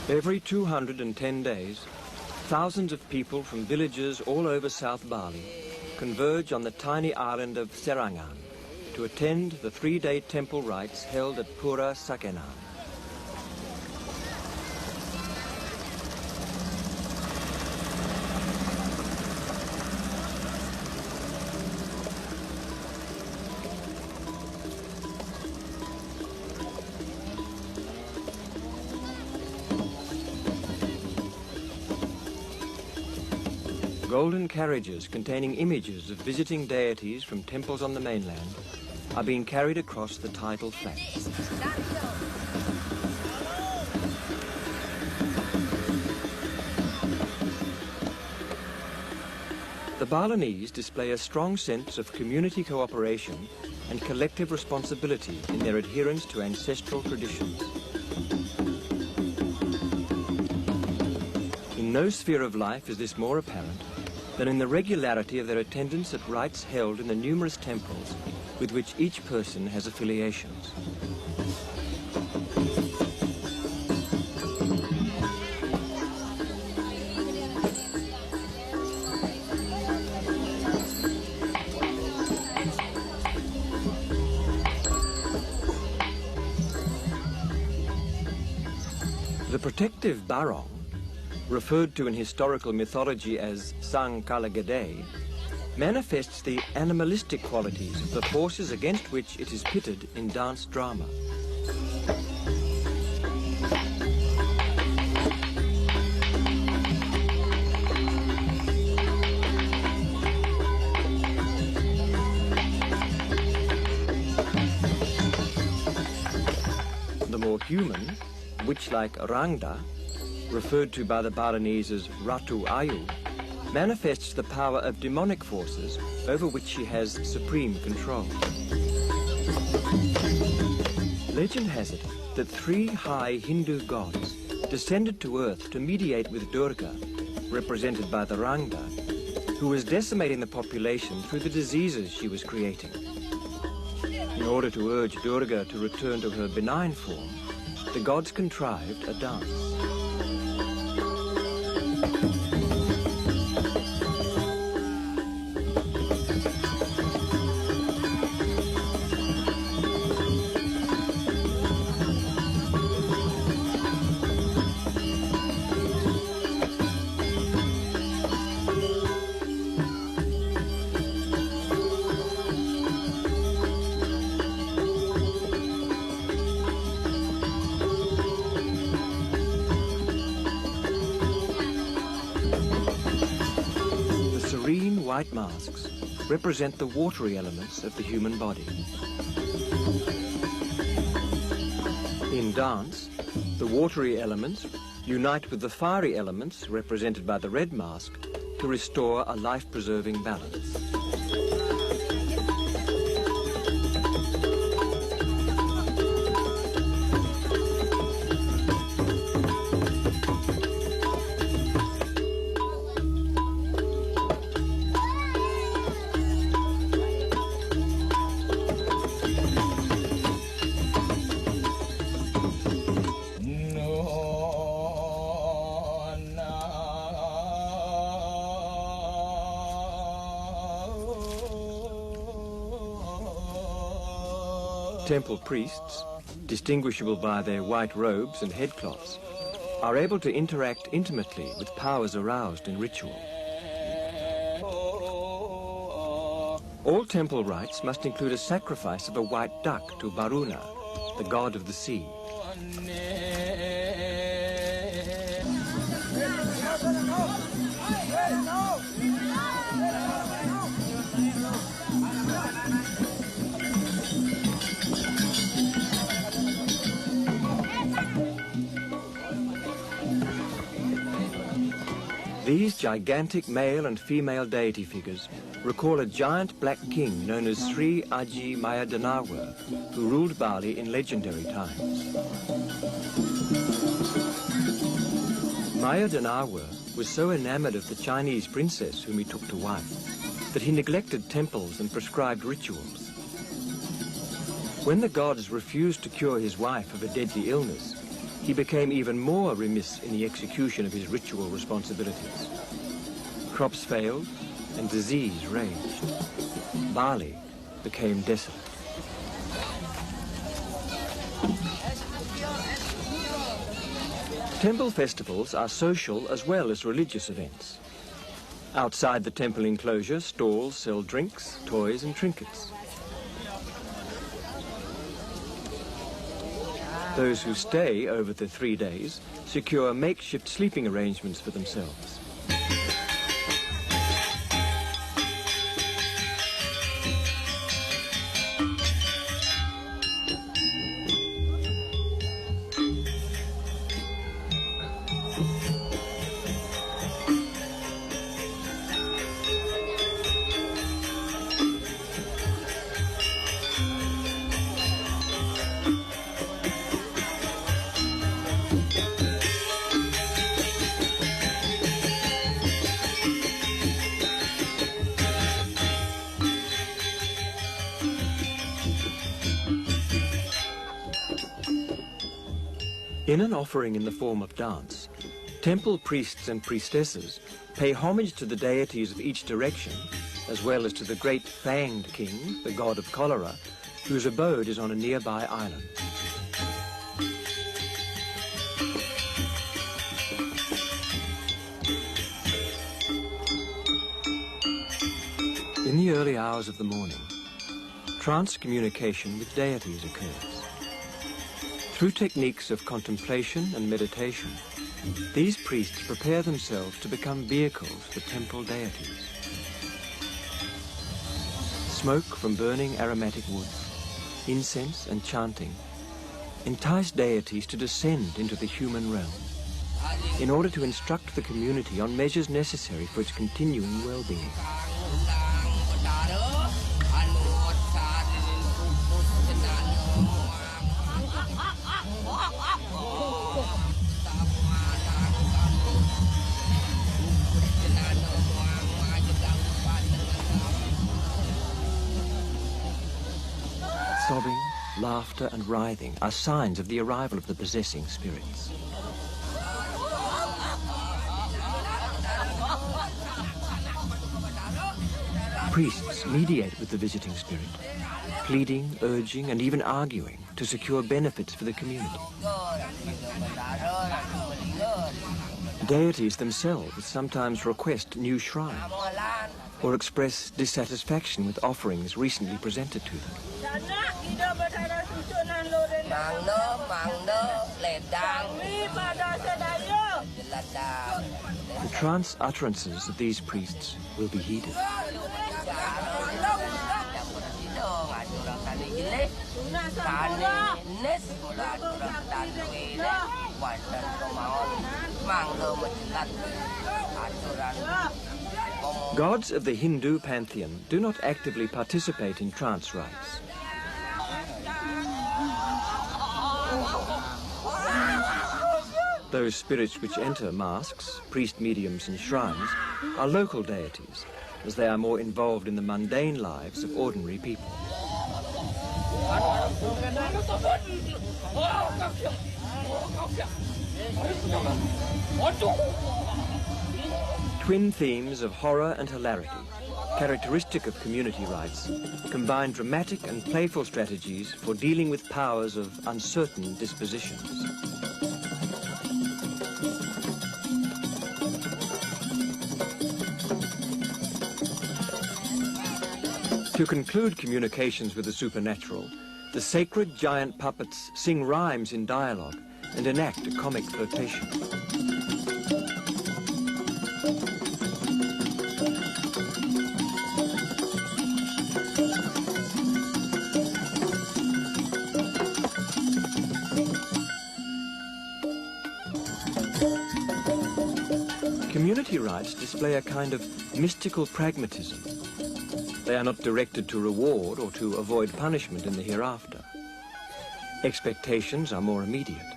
Every 210 days, thousands of people from villages all over South Bali converge on the tiny island of Serangan to attend the 3-day temple rites held at Pura. Golden carriages containing images of visiting deities from temples on the mainland are being carried across the tidal flats. The Balinese display a strong sense of community cooperation and collective responsibility in their adherence to ancestral traditions. In no sphere of life is this more apparent than in the regularity of their attendance at rites held in the numerous temples with which each person has affiliations. The protective barong, referred to in historical mythology as Sang Kalagade, manifests the animalistic qualities of the forces against which it is pitted in dance drama. The more human, witch-like Rangda, referred to by the Balinese as Ratu Ayu, manifests the power of demonic forces over which she has supreme control. Legend has it that 3 high Hindu gods descended to earth to mediate with Durga, represented by the Rangda, who was decimating the population through the diseases she was creating. In order to urge Durga to return to her benign form, the gods contrived a dance. White masks represent the watery elements of the human body. In dance, the watery elements unite with the fiery elements represented by the red mask to restore a life-preserving balance. Temple priests, distinguishable by their white robes and headcloths, are able to interact intimately with powers aroused in ritual. All temple rites must include a sacrifice of a white duck to Varuna, the god of the sea. These gigantic male and female deity figures recall a giant black king known as Sri Aji Mayadanawa, who ruled Bali in legendary times. Mayadanawa was so enamored of the Chinese princess whom he took to wife that he neglected temples and prescribed rituals. When the gods refused to cure his wife of a deadly illness, he became even more remiss in the execution of his ritual responsibilities. Crops failed and disease raged. Bali became desolate. Temple festivals are social as well as religious events. Outside the temple enclosure, stalls sell drinks, toys and trinkets. Those who stay over the 3 days secure makeshift sleeping arrangements for themselves. In an offering in the form of dance, temple priests and priestesses pay homage to the deities of each direction, as well as to the great fanged king, the god of cholera, whose abode is on a nearby island. In the early hours of the morning, trance communication with deities occurs. Through techniques of contemplation and meditation, these priests prepare themselves to become vehicles for temple deities. Smoke from burning aromatic woods, incense and chanting entice deities to descend into the human realm in order to instruct the community on measures necessary for its continuing well-being. Sobbing, laughter and writhing are signs of the arrival of the possessing spirits. Priests mediate with the visiting spirit, pleading, urging and even arguing to secure benefits for the community. Deities themselves sometimes request new shrines or express dissatisfaction with offerings recently presented to them. The trance utterances of these priests will be heeded. Gods of the Hindu pantheon do not actively participate in trance rites. Those spirits which enter masks, priest mediums and shrines are local deities, as they are more involved in the mundane lives of ordinary people. Twin themes of horror and hilarity, characteristic of community rites, combine dramatic and playful strategies for dealing with powers of uncertain dispositions. To conclude communications with the supernatural, the sacred giant puppets sing rhymes in dialogue and enact a comic flirtation. Community rites display a kind of mystical pragmatism. They are not directed to reward or to avoid punishment in the hereafter. Expectations are more immediate.